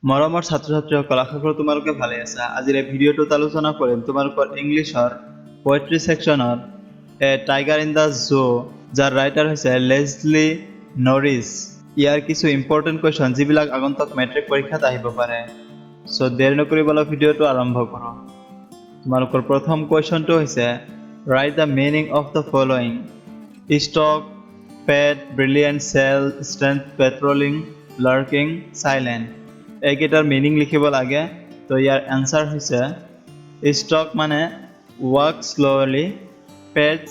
মৰমৰ ছাত্ৰ-ছাত্ৰীসকল আশা কৰোঁ তোমালোকে ভালে আছা। আজিৰ এই ভিডিঅ'টোত আলোচনা কৰিম তোমালোকৰ ইংলিছৰ পোয়েট্ৰি ছেকশ্যনৰ a tiger in the zoo যাৰ ৰাইটাৰ হৈছে লেছলি নৰিছ। ইয়াৰ কিছু ইম্পৰ্টেণ্ট কুৱেশ্যন যিবিলাক আগন্তুক মেট্ৰিক পৰীক্ষাত আহিব পাৰে। চ' দেৰি নকৰিবলৈ ভিডিঅ'টো আৰম্ভ কৰোঁ। তোমালোকৰ প্ৰথম কুৱেশ্যনটো হৈছে write the meaning of the following: stalk, pad, brilliant, cell, strength, patrolling, lurking, silent. এইকেইটাৰ মিনিং লিখিব লাগে। তো ইয়াৰ এনসাৰ হৈছে ষ্টক মানে walk slowly, pads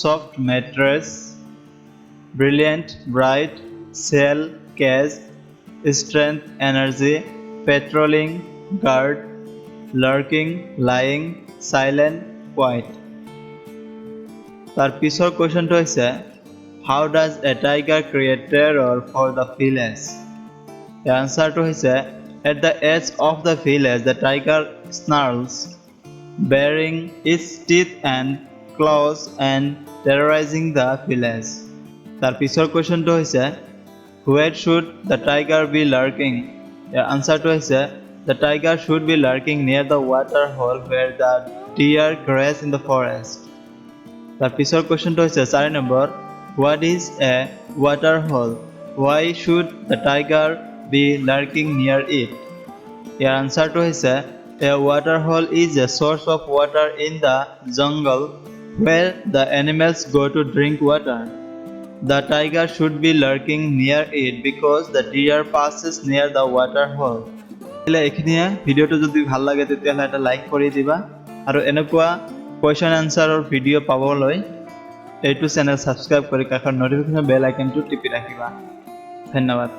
soft mattress, brilliant bright, cell cage, strength energy, patrolling guard, lurking lying, silent quiet. তাৰ পিছৰ কুৱেশ্যনটো হৈছে how does a tiger create terror for the village? The answer to is at the edge of the village the tiger snarls, baring its teeth and claws and terrorizing the village. Tar pisor question to is where should the tiger be lurking? The answer to is the tiger should be lurking near the water hole where the deer graze in the forest. Tar pisor question to is 4 number, what is a water hole? Why should the tiger be lurking near it? Your answer to is a water hole is a source of water in the jungle where the animals go to drink water. The tiger should be lurking near it because the deer passes near the water hole. এইখিনিয়ে ভিডিঅ'টো যদি ভাল লাগে তেতিয়াহ'লে এটা like কৰি দিবা আৰু এনেকুৱা কুৱেশ্যন আনসাৰৰ ভিডিঅ' পাবলৈ এইটো চেনেল সাবস্ক্ৰাইব কৰি কাষৰ নটিফিকেশ্যন বেল আইকনটো টিপি ৰাখিবা। ধন্যবাদ।